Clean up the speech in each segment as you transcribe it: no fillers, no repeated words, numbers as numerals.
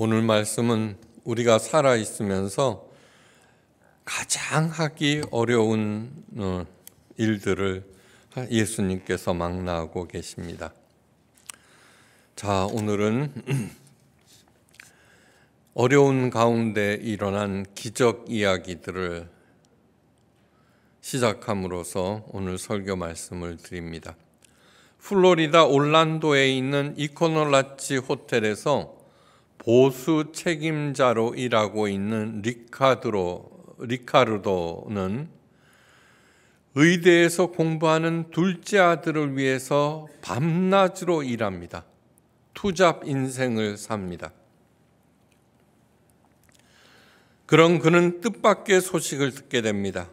오늘 말씀은 우리가 살아 있으면서 가장 하기 어려운 일들을 예수님께서 망라하고 계십니다. 자, 오늘은 어려운 가운데 일어난 기적 이야기들을 시작함으로써 오늘 설교 말씀을 드립니다. 플로리다 올란도에 있는 이코노라치 호텔에서 보수 책임자로 일하고 있는 리카르도는 의대에서 공부하는 둘째 아들을 위해서 밤낮으로 일합니다. 투잡 인생을 삽니다. 그런 그는 뜻밖의 소식을 듣게 됩니다.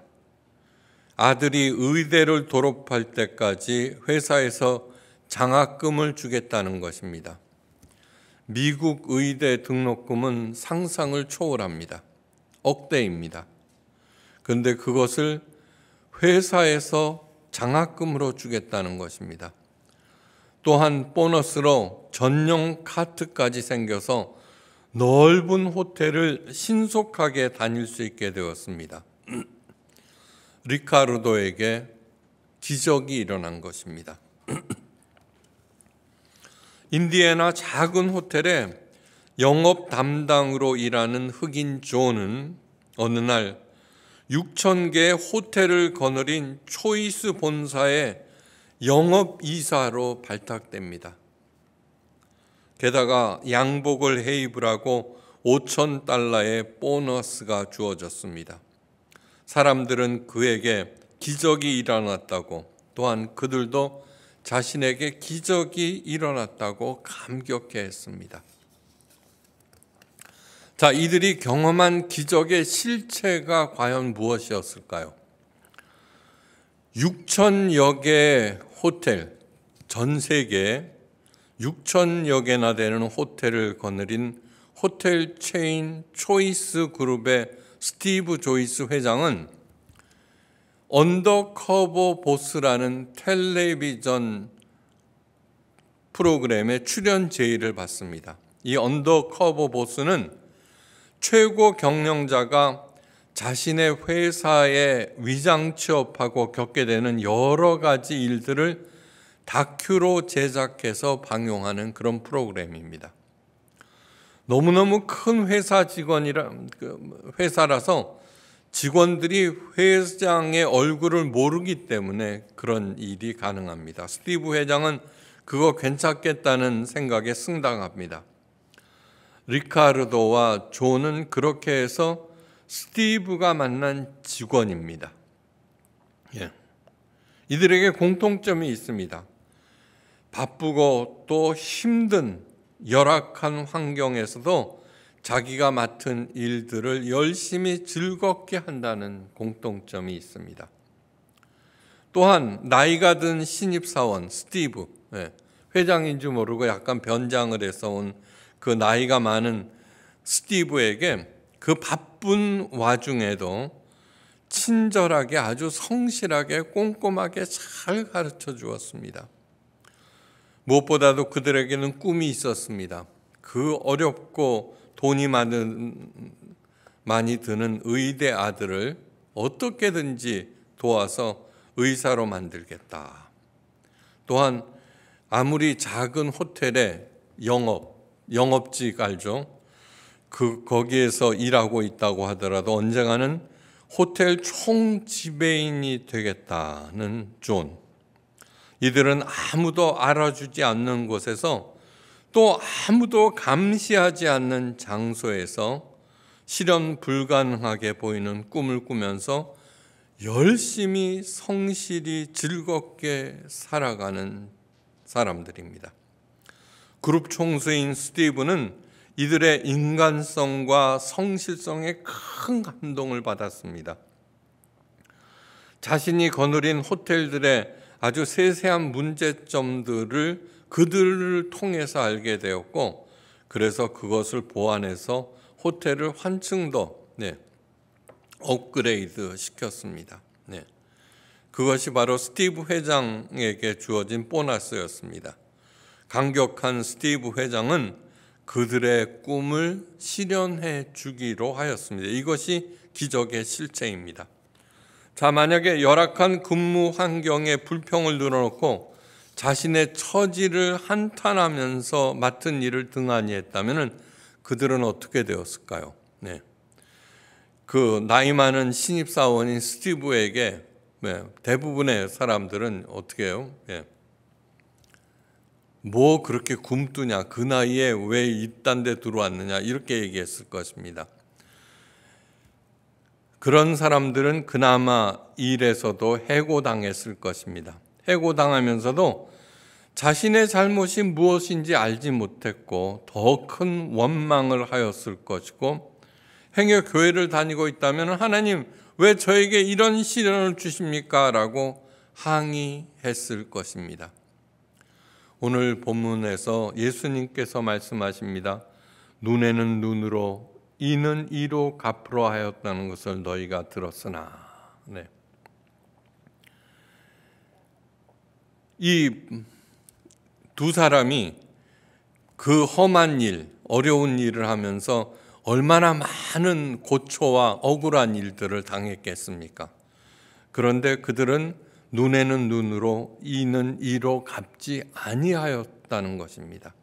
아들이 의대를 졸업할 때까지 회사에서 장학금을 주겠다는 것입니다. 미국 의대 등록금은 상상을 초월합니다. 억대입니다. 그런데 그것을 회사에서 장학금으로 주겠다는 것입니다. 또한 보너스로 전용 카트까지 생겨서 넓은 호텔을 신속하게 다닐 수 있게 되었습니다. 리카르도에게 기적이 일어난 것입니다. 인디애나 작은 호텔에 영업 담당으로 일하는 흑인 존은 어느 날 6,000개의 호텔을 거느린 초이스 본사의 영업이사로 발탁됩니다. 게다가 양복을 해입을 하고 $5,000의 보너스가 주어졌습니다. 사람들은 그에게 기적이 일어났다고, 또한 그들도 자신에게 기적이 일어났다고 감격해했습니다. 자, 이들이 경험한 기적의 실체가 과연 무엇이었을까요? 6,000여 개의 호텔, 전 세계에 6,000여 개나 되는 호텔을 거느린 호텔 체인 초이스 그룹의 스티브 조이스 회장은 언더커버 보스라는 텔레비전 프로그램에 출연 제의를 받습니다. 이 언더커버 보스는 최고 경영자가 자신의 회사에 위장 취업하고 겪게 되는 여러 가지 일들을 다큐로 제작해서 방영하는 그런 프로그램입니다. 너무너무 큰 회사라서 직원들이 회장의 얼굴을 모르기 때문에 그런 일이 가능합니다. 스티브 회장은 그거 괜찮겠다는 생각에 승당합니다. 리카르도와 존은 그렇게 해서 스티브가 만난 직원입니다. 이들에게 공통점이 있습니다. 바쁘고 또 힘든 열악한 환경에서도 자기가 맡은 일들을 열심히 즐겁게 한다는 공통점이 있습니다. 또한 나이가 든 신입사원 스티브, 회장인지 모르고 약간 변장을 해서 온 그 나이가 많은 스티브에게 그 바쁜 와중에도 친절하게 아주 성실하게 꼼꼼하게 잘 가르쳐 주었습니다. 무엇보다도 그들에게는 꿈이 있었습니다. 그 어렵고 돈이 많이 드는 의대 아들을 어떻게든지 도와서 의사로 만들겠다. 또한 아무리 작은 호텔에 영업직 알죠? 거기에서 일하고 있다고 하더라도 언젠가는 호텔 총지배인이 되겠다는 존. 이들은 아무도 알아주지 않는 곳에서 또 아무도 감시하지 않는 장소에서 실현 불가능하게 보이는 꿈을 꾸면서 열심히 성실히 즐겁게 살아가는 사람들입니다. 그룹 총수인 스티브는 이들의 인간성과 성실성에 큰 감동을 받았습니다. 자신이 거느린 호텔들의 아주 세세한 문제점들을 그들을 통해서 알게 되었고, 그래서 그것을 보완해서 호텔을 한층 더 업그레이드 시켰습니다. 그것이 바로 스티브 회장에게 주어진 보너스였습니다. 강격한 스티브 회장은 그들의 꿈을 실현해 주기로 하였습니다. 이것이 기적의 실체입니다. 자, 만약에 열악한 근무 환경에 불평을 늘어놓고 자신의 처지를 한탄하면서 맡은 일을 등한히 했다면 그들은 어떻게 되었을까요? 네. 그 나이 많은 신입사원인 스티브에게 대부분의 사람들은 어떻게 해요? 뭐 그렇게 굼뜨냐, 그 나이에 왜 이딴 데 들어왔느냐, 이렇게 얘기했을 것입니다. 그런 사람들은 그나마 일에서도 해고당했을 것입니다. 해고당하면서도 자신의 잘못이 무엇인지 알지 못했고 더 큰 원망을 하였을 것이고, 행여 교회를 다니고 있다면 하나님 왜 저에게 이런 시련을 주십니까? 라고 항의했을 것입니다. 오늘 본문에서 예수님께서 말씀하십니다. 눈에는 눈으로 이는 이로 갚으라 하였다는 것을 너희가 들었으나. 네. 이 두 사람이 그 험한 일, 어려운 일을 하면서 얼마나 많은 고초와 억울한 일들을 당했겠습니까? 그런데 그들은 눈에는 눈으로 이는 이로 갚지 아니하였다는 것입니다.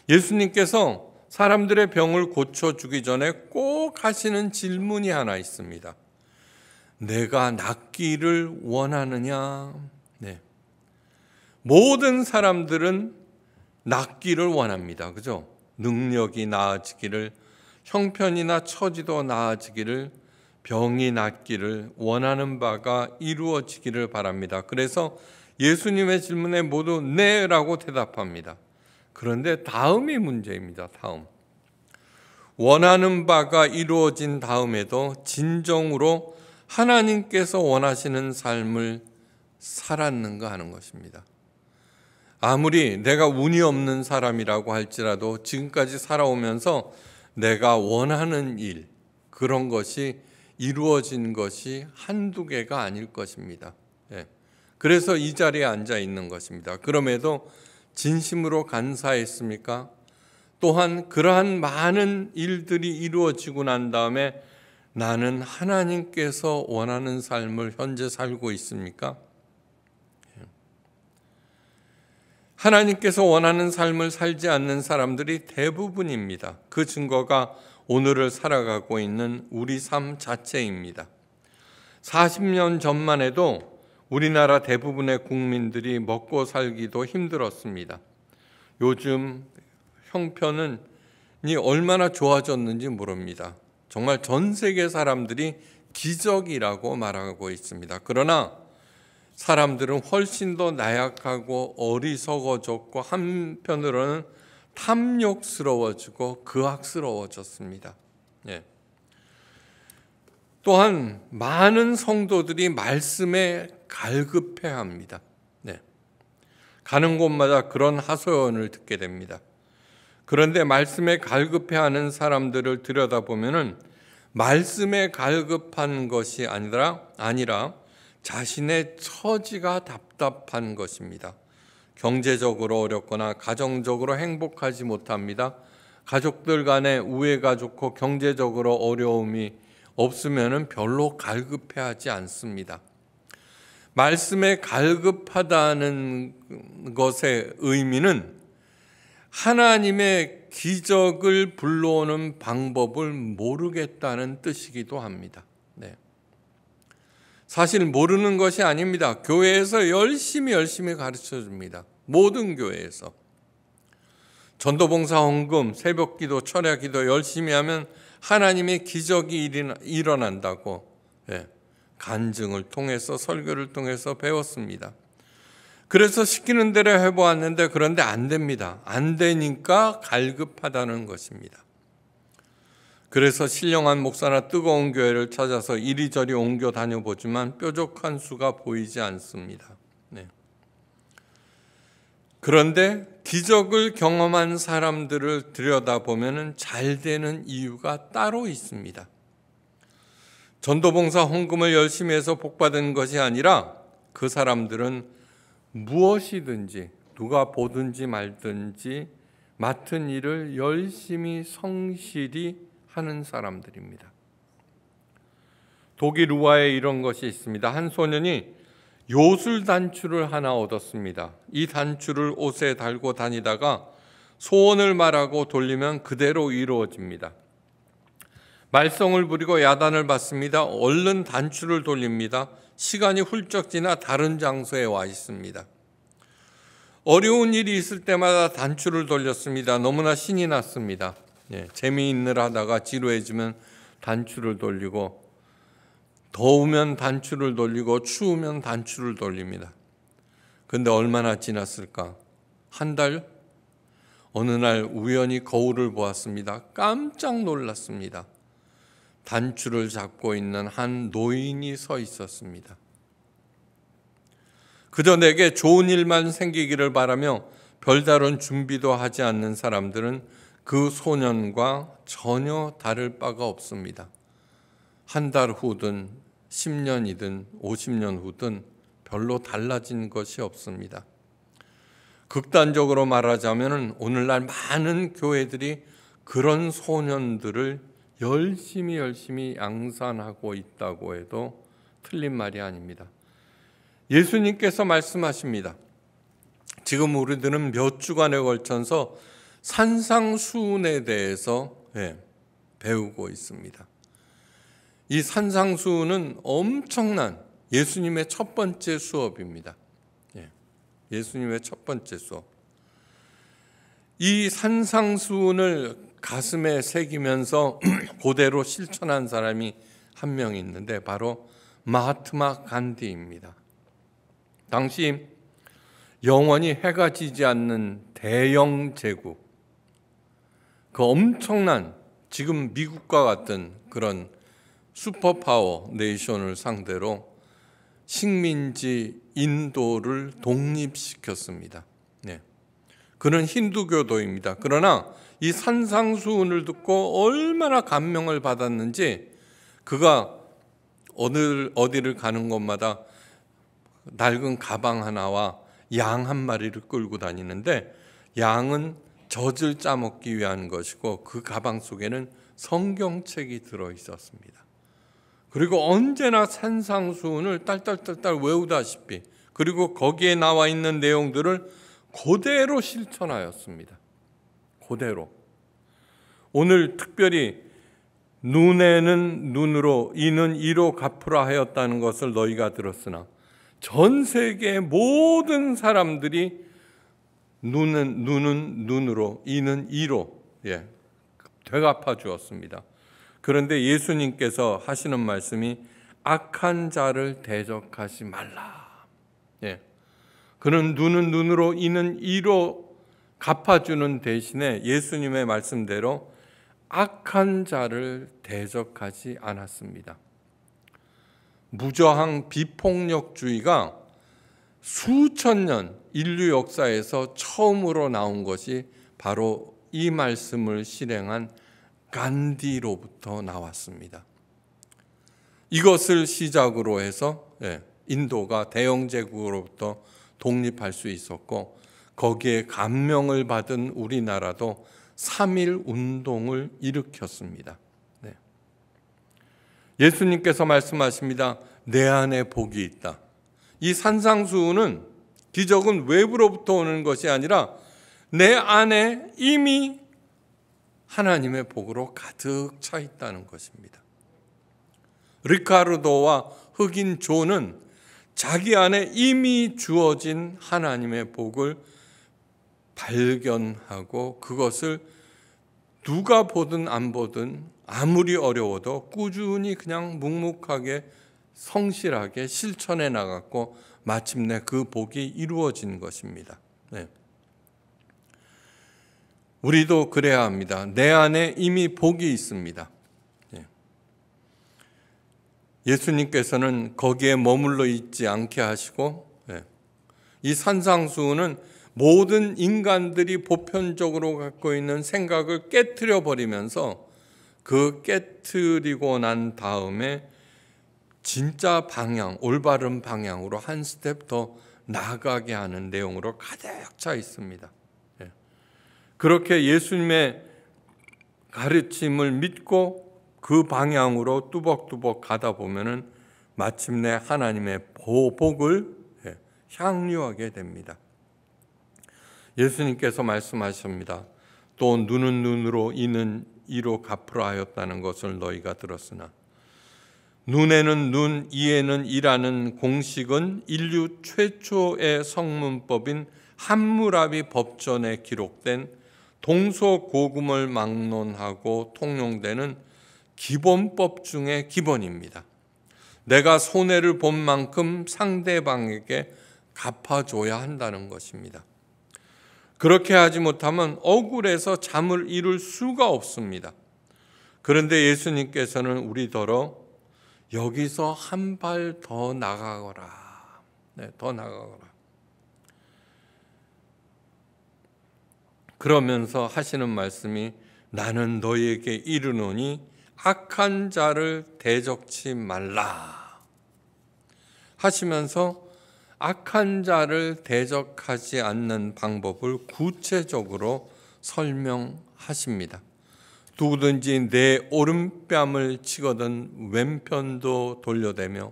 예수님께서 사람들의 병을 고쳐주기 전에 꼭 하시는 질문이 하나 있습니다. 내가 낫기를 원하느냐? 네. 모든 사람들은 낫기를 원합니다. 그죠? 능력이 나아지기를, 형편이나 처지도 나아지기를, 병이 낫기를 원하는 바가 이루어지기를 바랍니다. 그래서 예수님의 질문에 모두 네라고 대답합니다. 그런데 다음이 문제입니다. 다음. 원하는 바가 이루어진 다음에도 진정으로 하나님께서 원하시는 삶을 살았는가 하는 것입니다. 아무리 내가 운이 없는 사람이라고 할지라도 지금까지 살아오면서 내가 원하는 일, 그런 것이 이루어진 것이 한두 개가 아닐 것입니다. 그래서 이 자리에 앉아 있는 것입니다. 그럼에도 진심으로 감사했습니까? 또한 그러한 많은 일들이 이루어지고 난 다음에 나는 하나님께서 원하는 삶을 현재 살고 있습니까? 하나님께서 원하는 삶을 살지 않는 사람들이 대부분입니다. 그 증거가 오늘을 살아가고 있는 우리 삶 자체입니다. 40년 전만 해도 우리나라 대부분의 국민들이 먹고 살기도 힘들었습니다. 요즘 형편이 얼마나 좋아졌는지 모릅니다. 정말 전 세계 사람들이 기적이라고 말하고 있습니다. 그러나 사람들은 훨씬 더 나약하고 어리석어졌고 한편으로는 탐욕스러워지고 거악스러워졌습니다. 또한 많은 성도들이 말씀에 갈급해합니다. 가는 곳마다 그런 하소연을 듣게 됩니다. 그런데 말씀에 갈급해하는 사람들을 들여다보면은 말씀에 갈급한 것이 아니라 자신의 처지가 답답한 것입니다. 경제적으로 어렵거나 가정적으로 행복하지 못합니다. 가족들 간에 우애가 좋고 경제적으로 어려움이 없으면 별로 갈급해하지 않습니다. 말씀에 갈급하다는 것의 의미는 하나님의 기적을 불러오는 방법을 모르겠다는 뜻이기도 합니다. 사실 모르는 것이 아닙니다. 교회에서 열심히 가르쳐 줍니다. 모든 교회에서. 전도봉사 헌금, 새벽기도, 철야기도 열심히 하면 하나님의 기적이 일어난다고 간증을 통해서 설교를 통해서 배웠습니다. 그래서 시키는 대로 해보았는데 그런데 안 됩니다. 안 되니까 갈급하다는 것입니다. 그래서 신령한 목사나 뜨거운 교회를 찾아서 이리저리 옮겨 다녀보지만 뾰족한 수가 보이지 않습니다. 그런데 기적을 경험한 사람들을 들여다보면 잘 되는 이유가 따로 있습니다. 전도봉사 헌금을 열심히 해서 복받은 것이 아니라 그 사람들은 무엇이든지 누가 보든지 말든지 맡은 일을 열심히 성실히 하는 사람들입니다. 독일 우화에 이런 것이 있습니다. 한 소년이 요술 단추를 하나 얻었습니다. 이 단추를 옷에 달고 다니다가 소원을 말하고 돌리면 그대로 이루어집니다. 말썽을 부리고 야단을 받습니다. 얼른 단추를 돌립니다. 시간이 훌쩍 지나 다른 장소에 와 있습니다. 어려운 일이 있을 때마다 단추를 돌렸습니다. 너무나 신이 났습니다. 재미있느라 하다가 지루해지면 단추를 돌리고, 더우면 단추를 돌리고, 추우면 단추를 돌립니다. 그런데 얼마나 지났을까? 한 달? 어느 날 우연히 거울을 보았습니다. 깜짝 놀랐습니다. 단추를 잡고 있는 한 노인이 서 있었습니다. 그저 내게 좋은 일만 생기기를 바라며 별다른 준비도 하지 않는 사람들은 그 소년과 전혀 다를 바가 없습니다. 한 달 후든 10년이든 50년 후든 별로 달라진 것이 없습니다. 극단적으로 말하자면 오늘날 많은 교회들이 그런 소년들을 열심히 양산하고 있다고 해도 틀린 말이 아닙니다. 예수님께서 말씀하십니다. 지금 우리들은 몇 주간에 걸쳐서 산상수훈에 대해서 배우고 있습니다. 이 산상수훈은 엄청난 예수님의 첫 번째 수업입니다. 예수님의 첫 번째 수업. 이 산상수훈을 가슴에 새기면서 그대로 실천한 사람이 한 명 있는데 바로 마하트마 간디입니다. 당시 영원히 해가 지지 않는 대영 제국, 그 엄청난 지금 미국과 같은 그런 슈퍼파워 네이션을 상대로 식민지 인도를 독립시켰습니다. 그는 힌두교도입니다. 그러나 이 산상수훈을 듣고 얼마나 감명을 받았는지 그가 어디를 가는 곳마다 낡은 가방 하나와 양 한 마리를 끌고 다니는데, 양은 젖을 짜먹기 위한 것이고 그 가방 속에는 성경책이 들어 있었습니다. 그리고 언제나 산상수훈을 딸딸딸딸 외우다시피, 그리고 거기에 나와 있는 내용들을 그대로 실천하였습니다. 그대로. 오늘 특별히 눈에는 눈으로, 이는 이로 갚으라 하였다는 것을 너희가 들었으나 전 세계의 모든 사람들이 눈은 눈으로, 이는 이로 되갚아 주었습니다. 그런데 예수님께서 하시는 말씀이 악한 자를 대적하지 말라. 그는 눈은 눈으로, 이는 이로 갚아주는 대신에 예수님의 말씀대로 악한 자를 대적하지 않았습니다. 무저항 비폭력주의가 수천 년 인류 역사에서 처음으로 나온 것이 바로 이 말씀을 실행한 간디로부터 나왔습니다. 이것을 시작으로 해서 인도가 대영제국으로부터 독립할 수 있었고, 거기에 감명을 받은 우리나라도 3.1 운동을 일으켰습니다. 예수님께서 말씀하십니다. 내 안에 복이 있다. 이 산상수훈은, 기적은 외부로부터 오는 것이 아니라 내 안에 이미 하나님의 복으로 가득 차 있다는 것입니다. 리카르도와 흑인 존은 자기 안에 이미 주어진 하나님의 복을 발견하고 그것을 누가 보든 안 보든 아무리 어려워도 꾸준히 그냥 묵묵하게 성실하게 실천해 나갔고 마침내 그 복이 이루어진 것입니다. 우리도 그래야 합니다. 내 안에 이미 복이 있습니다. 예수님께서는 거기에 머물러 있지 않게 하시고, 이 산상수훈은 모든 인간들이 보편적으로 갖고 있는 생각을 깨트려 버리면서 그 깨트리고 난 다음에 진짜 방향, 올바른 방향으로 한 스텝 더 나아가게 하는 내용으로 가득 차 있습니다. 그 그렇게 예수님의 가르침을 믿고 그 방향으로 뚜벅뚜벅 가다 보면은 마침내 하나님의 복을 향유하게 됩니다. 예수님께서 말씀하십니다. 또 눈은 눈으로 이는 이로 갚으라 하였다는 것을 너희가 들었으나 눈에는 눈, 이에는 이라는 공식은 인류 최초의 성문법인 함무라비 법전에 기록된 동서고금을 막론하고 통용되는 기본법 중의 기본입니다. 내가 손해를 본 만큼 상대방에게 갚아줘야 한다는 것입니다. 그렇게 하지 못하면 억울해서 잠을 이룰 수가 없습니다. 그런데 예수님께서는 우리더러 여기서 한 발 더 나가거라. 더 나가거라. 그러면서 하시는 말씀이 나는 너희에게 이르노니 악한 자를 대적치 말라 하시면서 악한 자를 대적하지 않는 방법을 구체적으로 설명하십니다. 누구든지 내 오른뺨을 치거든 왼편도 돌려대며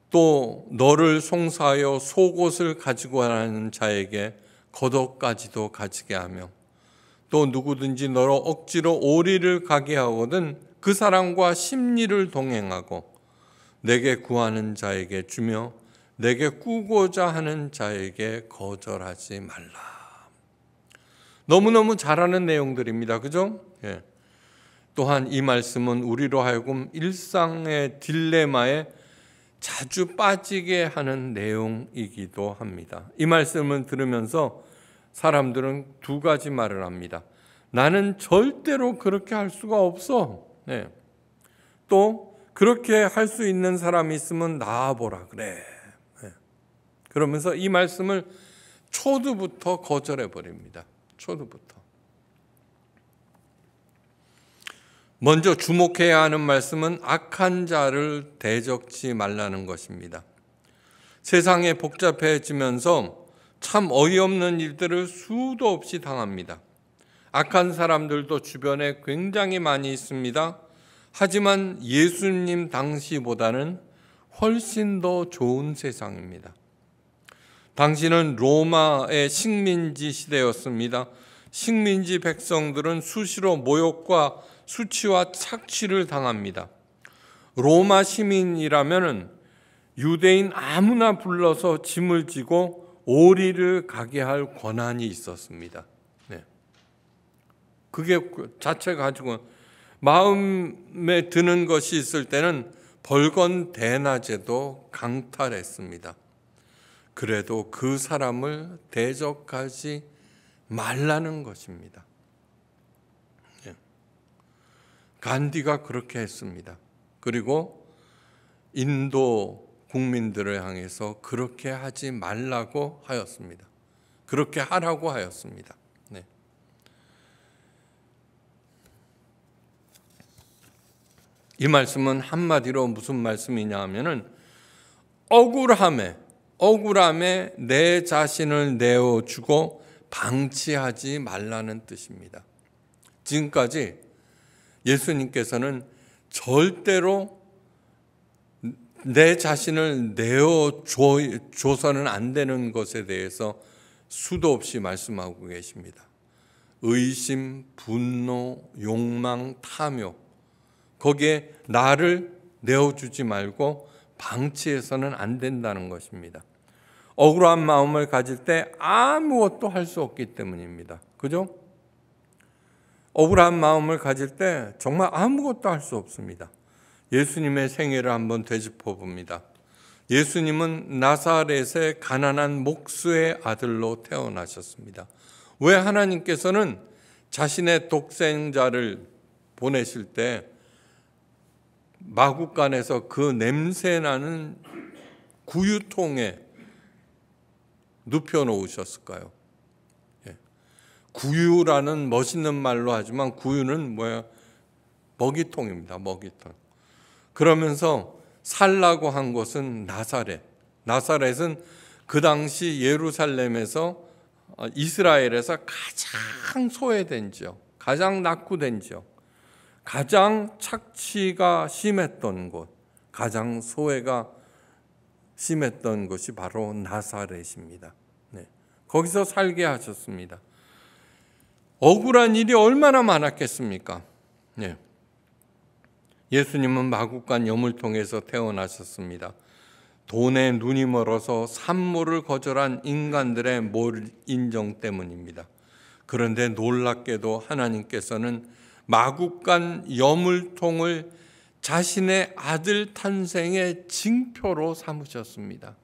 또 너를 송사하여 속옷을 가지고 가는 자에게 겉옷까지도 가지게 하며 또 누구든지 너로 억지로 오리를 가게 하거든 그 사람과 심리를 동행하고 내게 구하는 자에게 주며 내게 꾸고자 하는 자에게 거절하지 말라. 너무너무 잘하는 내용들입니다. 그죠? 예. 또한 이 말씀은 우리로 하여금 일상의 딜레마에 자주 빠지게 하는 내용이기도 합니다. 이 말씀을 들으면서 사람들은 두 가지 말을 합니다. 나는 절대로 그렇게 할 수가 없어. 네. 또 그렇게 할 수 있는 사람이 있으면 나와보라 그래. 네. 그러면서 이 말씀을 초두부터 거절해 버립니다. 초두부터. 먼저 주목해야 하는 말씀은 악한 자를 대적지 말라는 것입니다. 세상이 복잡해지면서 참 어이없는 일들을 수도 없이 당합니다. 악한 사람들도 주변에 굉장히 많이 있습니다. 하지만 예수님 당시보다는 훨씬 더 좋은 세상입니다. 당시는 로마의 식민지 시대였습니다. 식민지 백성들은 수시로 모욕과 수치와 착취를 당합니다. 로마 시민이라면 유대인 아무나 불러서 짐을 지고 오리를 가게 할 권한이 있었습니다. 네. 그게 자체 가지고 마음에 드는 것이 있을 때는 벌건 대낮에도 강탈했습니다. 그래도 그 사람을 대적하지 말라는 것입니다. 간디가 그렇게 했습니다. 그리고 인도 국민들을 향해서 그렇게 하지 말라고 하였습니다. 그렇게 하라고 하였습니다. 네. 이 말씀은 한마디로 무슨 말씀이냐 하면은 억울함에 내 자신을 내어주고 방치하지 말라는 뜻입니다. 지금까지 예수님께서는 절대로 내 자신을 내어줘서는 안 되는 것에 대해서 수도 없이 말씀하고 계십니다. 의심, 분노, 욕망, 탐욕, 거기에 나를 내어주지 말고 방치해서는 안 된다는 것입니다. 억울한 마음을 가질 때 아무것도 할 수 없기 때문입니다. 그죠? 억울한 마음을 가질 때 정말 아무것도 할 수 없습니다. 예수님의 생애를 한번 되짚어 봅니다. 예수님은 나사렛의 가난한 목수의 아들로 태어나셨습니다. 왜 하나님께서는 자신의 독생자를 보내실 때 마구간에서 그 냄새나는 구유통에 눕혀 놓으셨을까요? 구유라는 멋있는 말로 하지만 구유는 뭐야? 먹이통입니다. 먹이통. 그러면서 살라고 한 곳은 나사렛. 나사렛은 그 당시 예루살렘에서 이스라엘에서 가장 소외된 지역, 가장 낙후된 지역, 가장 착취가 심했던 곳, 가장 소외가 심했던 곳이 바로 나사렛입니다. 네. 거기서 살게 하셨습니다. 억울한 일이 얼마나 많았겠습니까? 네. 예수님은 마구간 염을 통해서 태어나셨습니다. 돈에 눈이 멀어서 산모를 거절한 인간들의 몰인정 때문입니다. 그런데 놀랍게도 하나님께서는 마구간 여물통을 자신의 아들 탄생의 징표로 삼으셨습니다.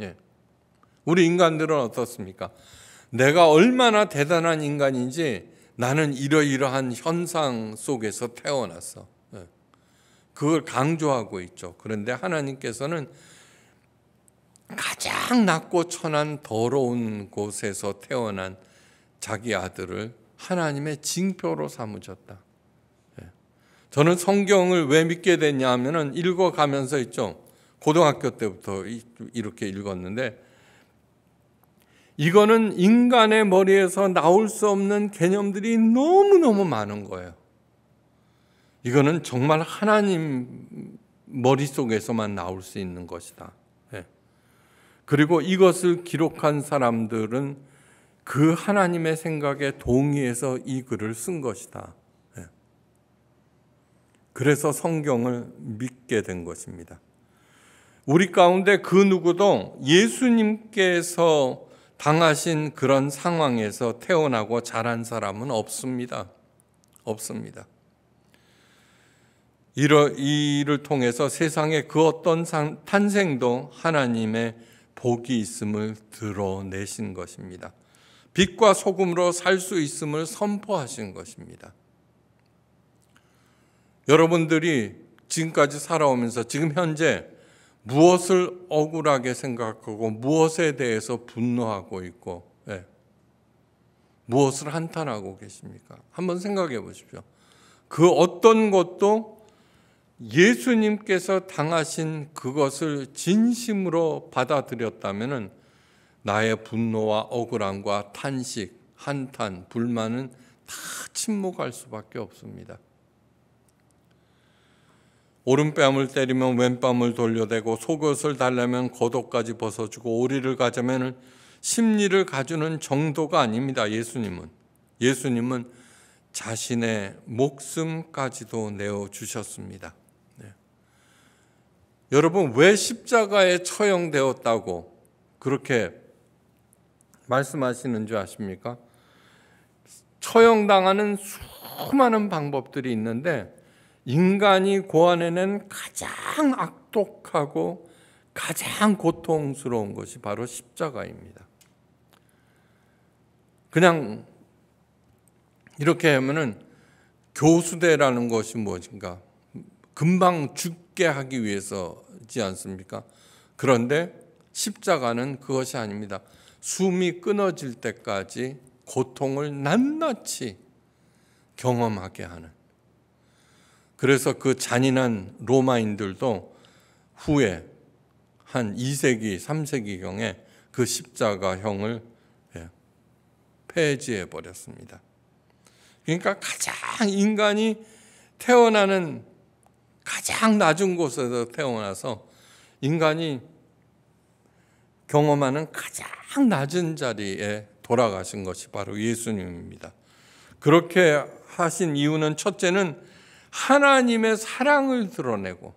예. 우리 인간들은 어떻습니까? 내가 얼마나 대단한 인간인지 나는 이러이러한 현상 속에서 태어났어. 예. 그걸 강조하고 있죠. 그런데 하나님께서는 가장 낮고 천한 더러운 곳에서 태어난 자기 아들을 하나님의 징표로 삼으셨다. 저는 성경을 왜 믿게 됐냐 하면은 읽어가면서 있죠. 고등학교 때부터 이렇게 읽었는데 이거는 인간의 머리에서 나올 수 없는 개념들이 너무너무 많은 거예요. 이거는 정말 하나님 머릿속에서만 나올 수 있는 것이다. 그리고 이것을 기록한 사람들은 그 하나님의 생각에 동의해서 이 글을 쓴 것이다. 그래서 성경을 믿게 된 것입니다. 우리 가운데 그 누구도 예수님께서 당하신 그런 상황에서 태어나고 자란 사람은 없습니다. 없습니다. 이를 통해서 세상의 그 어떤 탄생도 하나님의 복이 있음을 드러내신 것입니다. 빛과 소금으로 살 수 있음을 선포하신 것입니다. 여러분들이 지금까지 살아오면서 지금 현재 무엇을 억울하게 생각하고 무엇에 대해서 분노하고 있고 무엇을 한탄하고 계십니까? 한번 생각해 보십시오. 그 어떤 것도 예수님께서 당하신 그것을 진심으로 받아들였다면 나의 분노와 억울함과 탄식, 한탄, 불만은 다 침묵할 수밖에 없습니다. 오른뺨을 때리면 왼뺨을 돌려대고 속옷을 달라면 겉옷까지 벗어주고 오리를 가자면 심리를 가주는 정도가 아닙니다. 예수님은 자신의 목숨까지도 내어주셨습니다. 여러분, 왜 십자가에 처형되었다고 그렇게 말씀하시는 줄 아십니까? 처형당하는 수많은 방법들이 있는데 인간이 고안해낸 가장 악독하고 가장 고통스러운 것이 바로 십자가입니다. 그냥 이렇게 하면은 교수대라는 것이 무엇인가? 금방 죽게 하기 위해서지 않습니까? 그런데 십자가는 그것이 아닙니다. 숨이 끊어질 때까지 고통을 낱낱이 경험하게 하는. 그래서 그 잔인한 로마인들도 후에 한 2세기, 3세기경에 그 십자가형을 폐지해 버렸습니다. 그러니까 가장 인간이 태어나는 가장 낮은 곳에서 태어나서 인간이 경험하는 가장 낮은 자리에 돌아가신 것이 바로 예수님입니다. 그렇게 하신 이유는 첫째는 하나님의 사랑을 드러내고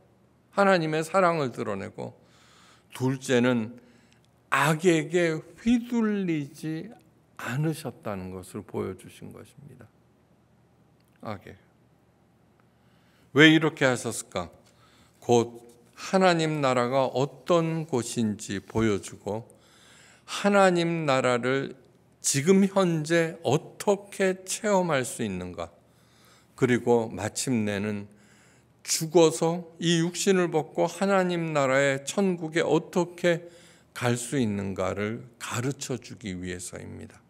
둘째는 악에게 휘둘리지 않으셨다는 것을 보여주신 것입니다. 악에. 왜 이렇게 하셨을까? 곧 하나님 나라가 어떤 곳인지 보여주고 하나님 나라를 지금 현재 어떻게 체험할 수 있는가? 그리고 마침내는 죽어서 이 육신을 벗고 하나님 나라의 천국에 어떻게 갈 수 있는가를 가르쳐 주기 위해서입니다.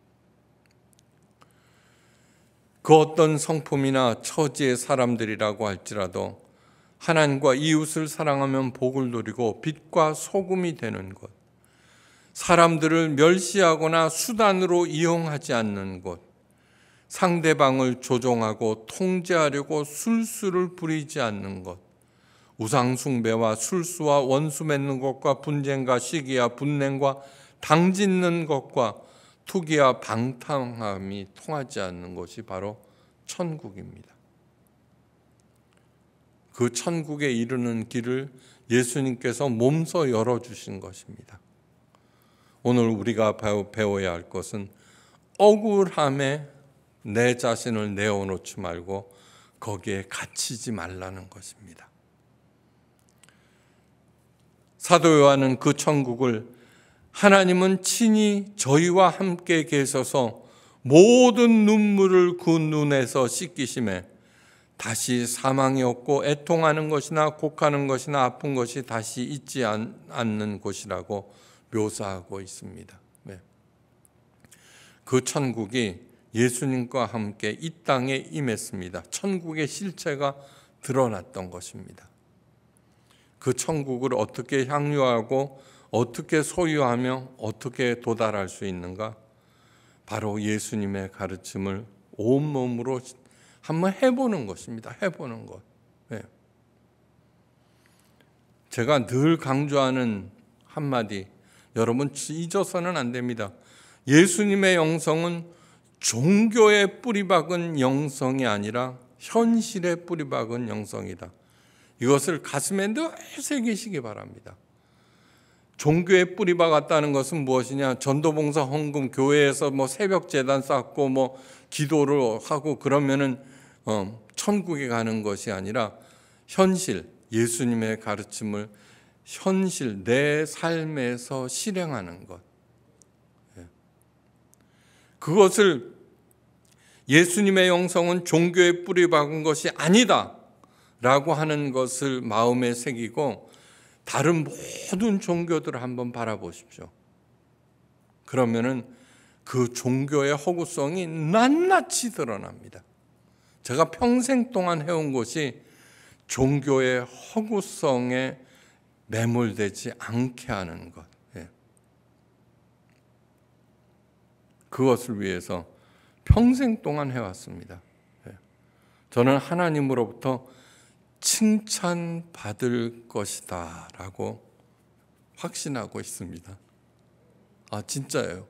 그 어떤 성품이나 처지의 사람들이라고 할지라도 하나님과 이웃을 사랑하면 복을 누리고 빛과 소금이 되는 것, 사람들을 멸시하거나 수단으로 이용하지 않는 곳, 상대방을 조종하고 통제하려고 술수를 부리지 않는 것, 우상숭배와 술수와 원수 맺는 것과 분쟁과 시기와 분냉과 당짓는 것과 투기와 방탕함이 통하지 않는 것이 바로 천국입니다. 그 천국에 이르는 길을 예수님께서 몸소 열어주신 것입니다. 오늘 우리가 배워야 할 것은 억울함에 내 자신을 내어놓지 말고 거기에 갇히지 말라는 것입니다. 사도 요한은 그 천국을 하나님은 친히 저희와 함께 계셔서 모든 눈물을 그 눈에서 씻기심에 다시 사망이 없고 애통하는 것이나 곡하는 것이나 아픈 것이 다시 있지 않는 곳이라고 묘사하고 있습니다. 네. 그 천국이 예수님과 함께 이 땅에 임했습니다. 천국의 실체가 드러났던 것입니다. 그 천국을 어떻게 향유하고 어떻게 소유하며 어떻게 도달할 수 있는가? 바로 예수님의 가르침을 온몸으로 한번 해보는 것입니다. 해보는 것. 네. 제가 늘 강조하는 한마디, 여러분 잊어서는 안 됩니다. 예수님의 영성은 종교에 뿌리박은 영성이 아니라 현실에 뿌리박은 영성이다. 이것을 가슴에 늘 새기시기 바랍니다. 종교에 뿌리박았다는 것은 무엇이냐? 전도봉사 헌금 교회에서 새벽 제단 쌓고 기도를 하고 그러면은 천국에 가는 것이 아니라 현실, 예수님의 가르침을 현실 내 삶에서 실행하는 것. 그것을 예수님의 영성은 종교에 뿌리박은 것이 아니다 라고 하는 것을 마음에 새기고 다른 모든 종교들을 한번 바라보십시오. 그러면은 그 종교의 허구성이 낱낱이 드러납니다. 제가 평생 동안 해온 것이 종교의 허구성에 매몰되지 않게 하는 것. 그것을 위해서 평생 동안 해왔습니다. 저는 하나님으로부터 칭찬받을 것이다 라고 확신하고 있습니다. 진짜예요.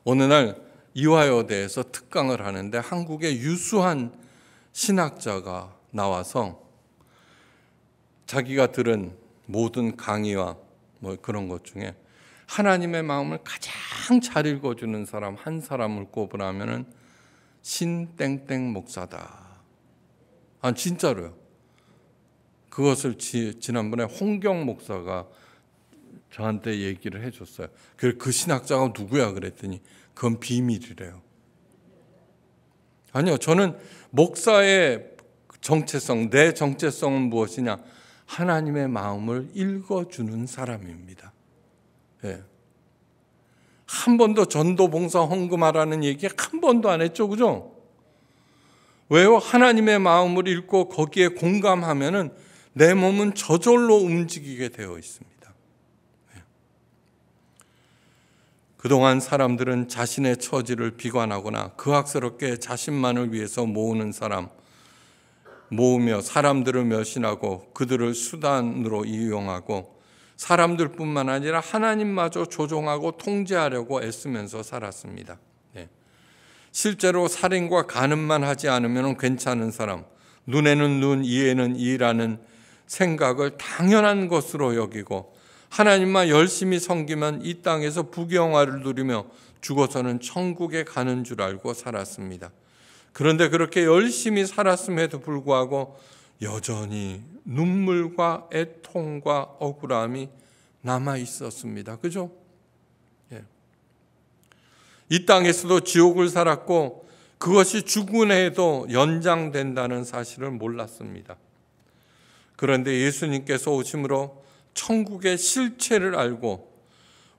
어느 날 이화여대에서 특강을 하는데 한국의 유수한 신학자가 나와서 자기가 들은 모든 강의와 그런 것 중에 하나님의 마음을 가장 잘 읽어주는 사람 한 사람을 꼽으라면은 신땡땡 목사다. 진짜로요. 그것을 지난번에 홍경 목사가 저한테 얘기를 해줬어요. 그 신학자가 누구야 그랬더니 그건 비밀이래요. 아니요, 저는 목사의 정체성, 내 정체성은 무엇이냐? 하나님의 마음을 읽어주는 사람입니다. 한 번도 전도 봉사 헌금하라는 얘기 한 번도 안 했죠, 그죠? 왜요? 하나님의 마음을 읽고 거기에 공감하면은 내 몸은 저절로 움직이게 되어 있습니다. 그동안 사람들은 자신의 처지를 비관하거나 그악스럽게 자신만을 위해서 모으며 사람들을 멸시하고 그들을 수단으로 이용하고 사람들뿐만 아니라 하나님마저 조종하고 통제하려고 애쓰면서 살았습니다. 실제로 살인과 간음만 하지 않으면 괜찮은 사람, 눈에는 눈, 이에는 이라는 생각을 당연한 것으로 여기고 하나님만 열심히 섬기면 이 땅에서 부귀영화를 누리며 죽어서는 천국에 가는 줄 알고 살았습니다. 그런데 그렇게 열심히 살았음에도 불구하고 여전히 눈물과 애통과 억울함이 남아 있었습니다. 그죠? 이 땅에서도 지옥을 살았고 그것이 죽은에도 연장된다는 사실을 몰랐습니다. 그런데 예수님께서 오심으로 천국의 실체를 알고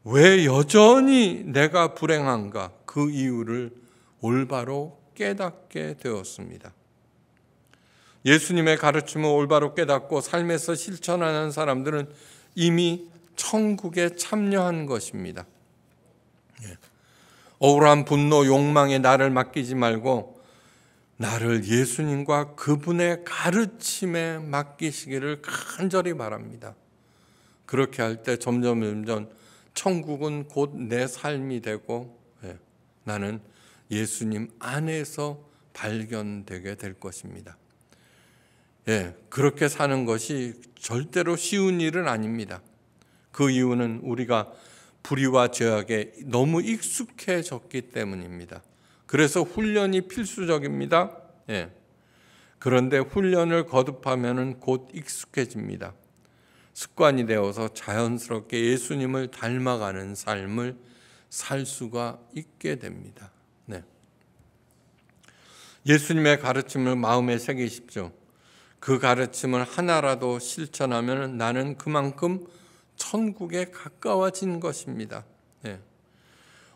왜 여전히 내가 불행한가 그 이유를 올바로 깨닫게 되었습니다. 예수님의 가르침을 올바로 깨닫고 삶에서 실천하는 사람들은 이미 천국에 참여한 것입니다. 억울한 분노, 욕망에 나를 맡기지 말고 나를 예수님과 그분의 가르침에 맡기시기를 간절히 바랍니다. 그렇게 할 때 점점 천국은 곧 내 삶이 되고 나는 예수님 안에서 발견되게 될 것입니다. 그렇게 사는 것이 절대로 쉬운 일은 아닙니다. 그 이유는 우리가 불의와 죄악에 너무 익숙해졌기 때문입니다. 그래서 훈련이 필수적입니다. 그런데 훈련을 거듭하면 곧 익숙해집니다. 습관이 되어서 자연스럽게 예수님을 닮아가는 삶을 살 수가 있게 됩니다. 예수님의 가르침을 마음에 새기십시오. 그 가르침을 하나라도 실천하면 나는 그만큼 천국에 가까워진 것입니다.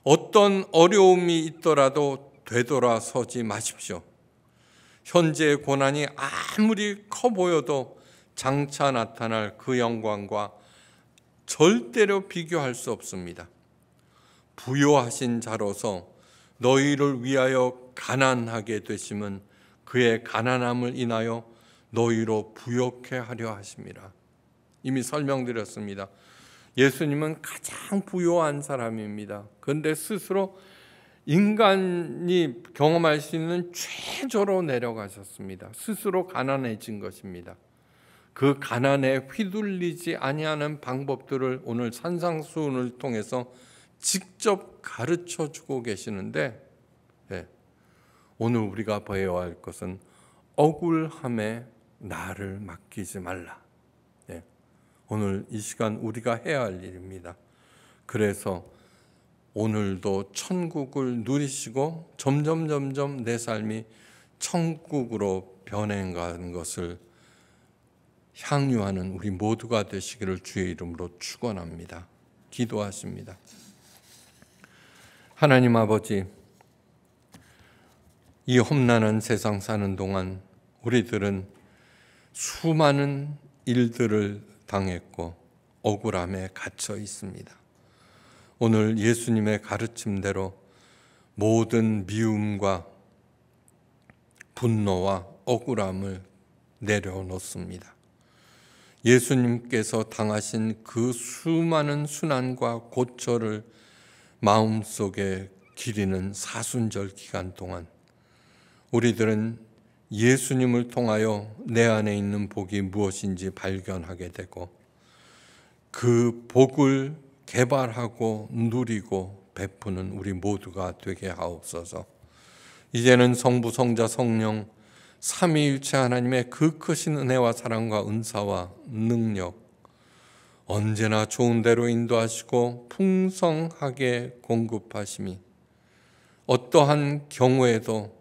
어떤 어려움이 있더라도 되돌아서지 마십시오. 현재의 고난이 아무리 커 보여도 장차 나타날 그 영광과 절대로 비교할 수 없습니다. 부요하신 자로서 너희를 위하여 가난하게 되심은 그의 가난함을 인하여 너희로 부욕해 하려 하심이라. 이미 설명드렸습니다. 예수님은 가장 부요한 사람입니다. 그런데 스스로 인간이 경험할 수 있는 최저로 내려가셨습니다. 스스로 가난해진 것입니다. 그 가난에 휘둘리지 아니하는 방법들을 오늘 산상수훈을 통해서 직접 가르쳐 주고 계시는데 오늘 우리가 배워야 할 것은 억울함에 나를 맡기지 말라. 오늘 이 시간 우리가 해야 할 일입니다. 그래서 오늘도 천국을 누리시고 점점 내 삶이 천국으로 변해가는 것을 향유하는 우리 모두가 되시기를 주의 이름으로 축원합니다. 기도하십니다. 하나님 아버지, 이 험난한 세상 사는 동안 우리들은 수많은 일들을 당했고 억울함에 갇혀 있습니다. 오늘 예수님의 가르침대로 모든 미움과 분노와 억울함을 내려놓습니다. 예수님께서 당하신 그 수많은 순환과 고초를 마음속에 기리는 사순절 기간 동안 우리들은 예수님을 통하여 내 안에 있는 복이 무엇인지 발견하게 되고 그 복을 개발하고 누리고 베푸는 우리 모두가 되게 하옵소서. 이제는 성부, 성자, 성령 삼위일체 하나님의 그 크신 은혜와 사랑과 은사와 능력 언제나 좋은 대로 인도하시고 풍성하게 공급하심이 어떠한 경우에도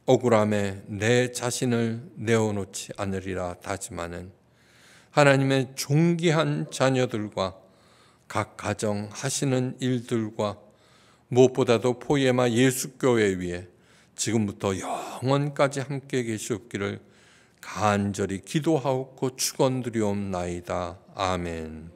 억울함에 내 자신을 내어놓지 않으리라 다짐하는 하나님의 존귀한 자녀들과 각 가정 하시는 일들과 무엇보다도 포에마 예수교회 위에 지금부터 영원까지 함께 계시옵기를 간절히 기도하옵고 축원드리옵나이다. 아멘.